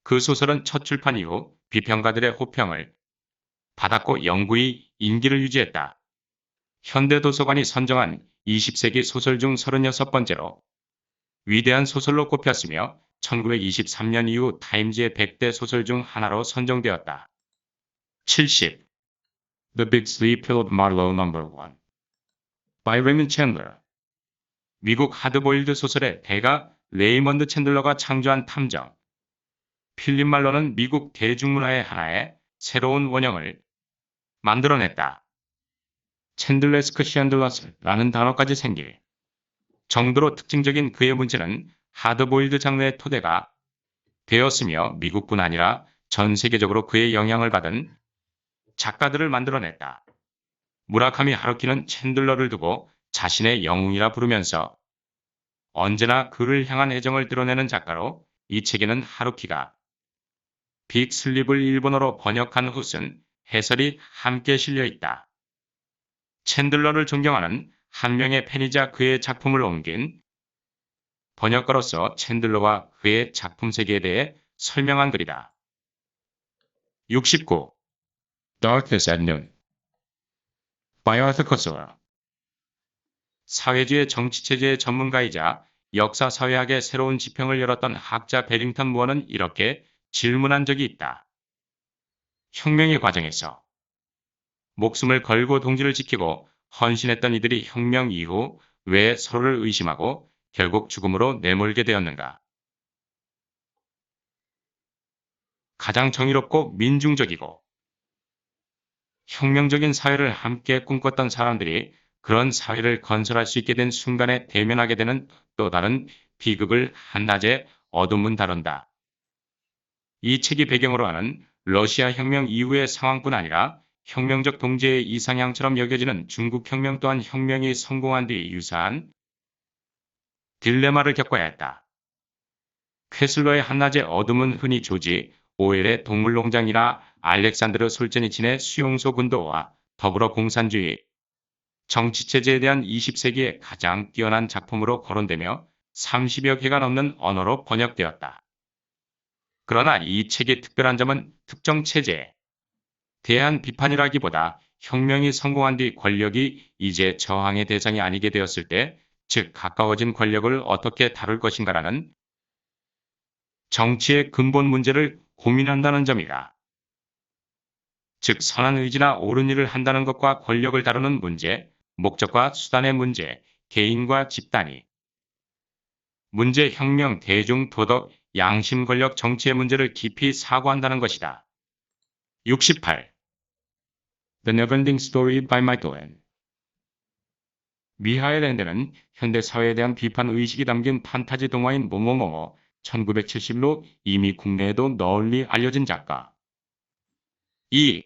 그 소설은 첫 출판 이후 비평가들의 호평을 받았고 영구히 인기를 유지했다. 현대도서관이 선정한 20세기 소설 중 36번째로 위대한 소설로 꼽혔으며 1923년 이후 타임즈의 100대 소설 중 하나로 선정되었다. 70. The Big Sleep of Marlowe No. 1 by Raymond Chandler. 미국 하드보일드 소설의 대가 레이먼드 챈들러가 창조한 탐정. 필립 말로는 미국 대중문화의 하나의 새로운 원형을 만들어냈다. 챈들레스크 챈들러스라는 단어까지 생길 정도로 특징적인 그의 문체는 하드보일드 장르의 토대가 되었으며 미국뿐 아니라 전 세계적으로 그의 영향을 받은 작가들을 만들어냈다. 무라카미 하루키는 챈들러를 두고 자신의 영웅이라 부르면서 언제나 그를 향한 애정을 드러내는 작가로 이 책에는 하루키가 빅 슬립을 일본어로 번역한 후 쓴 해설이 함께 실려 있다. 챈들러를 존경하는 한 명의 팬이자 그의 작품을 옮긴 번역가로서 챈들러와 그의 작품 세계에 대해 설명한 글이다. 69. Darkness at Noon by Arthur Koestler. 사회주의 정치체제의 전문가이자 역사사회학의 새로운 지평을 열었던 학자 베링턴 무어는 이렇게 질문한 적이 있다. 혁명의 과정에서 목숨을 걸고 동지를 지키고 헌신했던 이들이 혁명 이후 왜 서로를 의심하고 결국 죽음으로 내몰게 되었는가? 가장 정의롭고 민중적이고 혁명적인 사회를 함께 꿈꿨던 사람들이 그런 사회를 건설할 수 있게 된 순간에 대면하게 되는 또 다른 비극을 한낮의 어둠은 다룬다. 이 책이 배경으로 하는 러시아 혁명 이후의 상황뿐 아니라 혁명적 동지의 이상향처럼 여겨지는 중국 혁명 또한 혁명이 성공한 뒤 유사한 딜레마를 겪어야 했다. 퀘슬러의 한낮의 어둠은 흔히 조지 오웰의 동물농장이나 알렉산드르 솔제니친의 수용소 군도와 더불어 공산주의 정치체제에 대한 20세기의 가장 뛰어난 작품으로 거론되며 30여 개가 넘는 언어로 번역되었다. 그러나 이 책의 특별한 점은 특정 체제에 대한 비판이라기보다 혁명이 성공한 뒤 권력이 이제 저항의 대상이 아니게 되었을 때, 즉 가까워진 권력을 어떻게 다룰 것인가라는 정치의 근본 문제를 고민한다는 점이다. 즉 선한 의지나 옳은 일을 한다는 것과 권력을 다루는 문제, 목적과 수단의 문제, 개인과 집단이 문제, 혁명, 대중, 도덕, 양심, 권력, 정치의 문제를 깊이 사고한다는 것이다. 68. The Neverending Story by Michael Ende. 미하엘 엔데는 현대사회에 대한 비판 의식이 담긴 판타지 동화인 뭐뭐뭐뭐 1970로 이미 국내에도 널리 알려진 작가. 이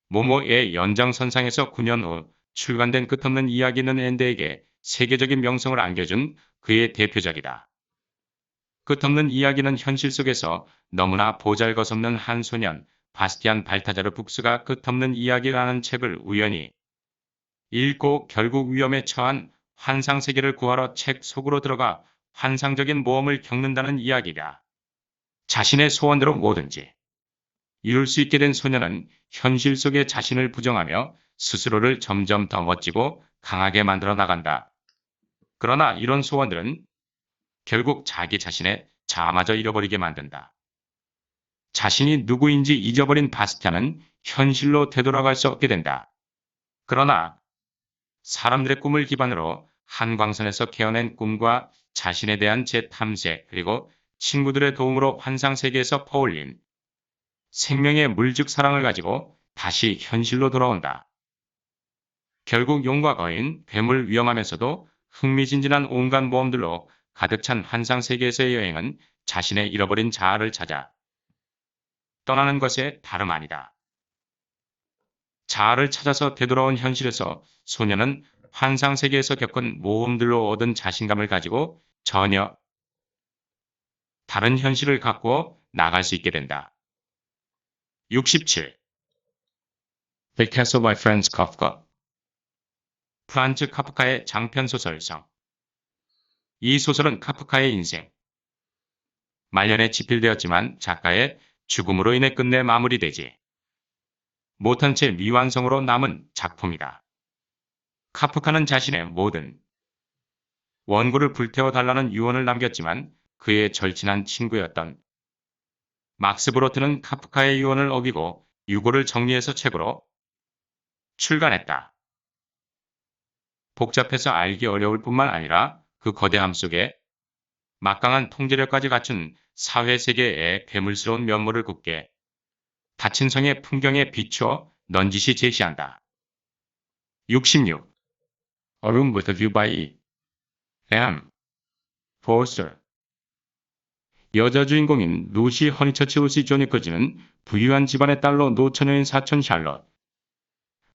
모모의 연장선상에서 9년 후 출간된 끝없는 이야기는 엔데에게 세계적인 명성을 안겨준 그의 대표작이다. 끝없는 이야기는 현실 속에서 너무나 보잘것없는 한 소년 바스티안 발타자르 북스가 끝없는 이야기라는 책을 우연히 읽고 결국 위험에 처한 환상세계를 구하러 책 속으로 들어가 환상적인 모험을 겪는다는 이야기다. 자신의 소원대로 뭐든지 이룰 수 있게 된 소년은 현실 속의 자신을 부정하며 스스로를 점점 더 멋지고 강하게 만들어 나간다. 그러나 이런 소원들은 결국 자기 자신의 자아마저 잃어버리게 만든다. 자신이 누구인지 잊어버린 바스티안은 현실로 되돌아갈 수 없게 된다. 그러나 사람들의 꿈을 기반으로 한광선에서 깨어낸 꿈과 자신에 대한 재탐색 그리고 친구들의 도움으로 환상세계에서 퍼올린 생명의 물즉 사랑을 가지고 다시 현실로 돌아온다. 결국 용과 거인, 괴물 위험하면서도 흥미진진한 온갖 모험들로 가득 찬 환상 세계에서의 여행은 자신의 잃어버린 자아를 찾아 떠나는 것에 다름 아니다. 자아를 찾아서 되돌아온 현실에서 소녀는 환상 세계에서 겪은 모험들로 얻은 자신감을 가지고 전혀 다른 현실을 가꾸어 나갈 수 있게 된다. 67. The Castle by Franz Kafka. 프란츠 카프카의 장편소설성. 이 소설은 카프카의 인생, 말년에 집필되었지만 작가의 죽음으로 인해 끝내 마무리되지 못한 채 미완성으로 남은 작품이다. 카프카는 자신의 모든 원고를 불태워달라는 유언을 남겼지만 그의 절친한 친구였던 막스 브로트는 카프카의 유언을 어기고 유고를 정리해서 책으로 출간했다. 복잡해서 알기 어려울 뿐만 아니라 그 거대함 속에 막강한 통제력까지 갖춘 사회세계의 괴물스러운 면모를 굳게 닫힌 성의 풍경에 비추어 넌지시 제시한다. 66. A Room with a View by E. M. Forster. 여자 주인공인 루시 허니처치 루시 조니커즈는 부유한 집안의 딸로 노처녀인 사촌 샬럿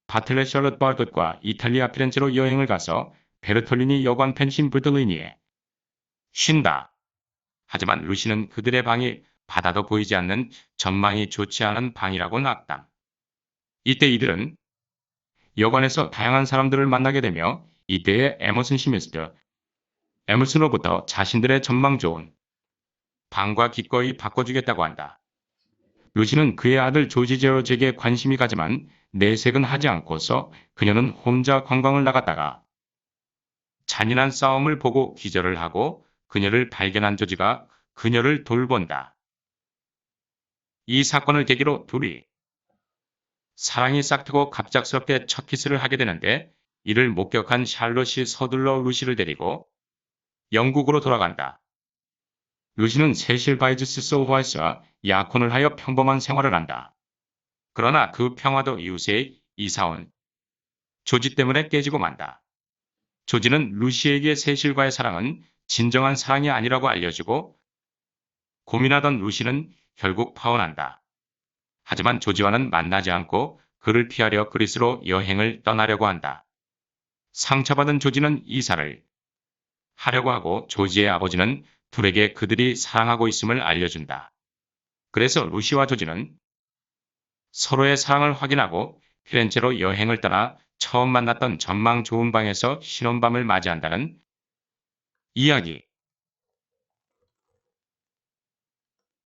바틀렛 샬럿 바그과 이탈리아 피렌체로 여행을 가서 베르톨리니 여관 펜신 브들리니에 쉰다. 하지만 루시는 그들의 방이 바다도 보이지 않는 전망이 좋지 않은 방이라고 낙담. 이때 이들은 여관에서 다양한 사람들을 만나게 되며 이때의 에머슨 시미스터 에머슨으로부터 자신들의 전망 좋은 방과 기꺼이 바꿔주겠다고 한다. 루시는 그의 아들 조지 제로제에게 관심이 가지만 내색은 하지 않고서 그녀는 혼자 관광을 나갔다가 잔인한 싸움을 보고 기절을 하고 그녀를 발견한 조지가 그녀를 돌본다. 이 사건을 계기로 둘이 사랑이 싹트고 갑작스럽게 첫 키스를 하게 되는데 이를 목격한 샬롯이 서둘러 루시를 데리고 영국으로 돌아간다. 루시는 세실 바이즈스 소호와이스와 약혼을 하여 평범한 생활을 한다. 그러나 그 평화도 이웃에 이사온 조지 때문에 깨지고 만다. 조지는 루시에게 세실과의 사랑은 진정한 사랑이 아니라고 알려주고 고민하던 루시는 결국 파혼한다. 하지만 조지와는 만나지 않고 그를 피하려 그리스로 여행을 떠나려고 한다. 상처받은 조지는 이사를 하려고 하고 조지의 아버지는 둘에게 그들이 사랑하고 있음을 알려준다. 그래서 루시와 조지는 서로의 사랑을 확인하고 피렌체로 여행을 떠나 처음 만났던 전망 좋은 방에서 신혼밤을 맞이한다는 이야기.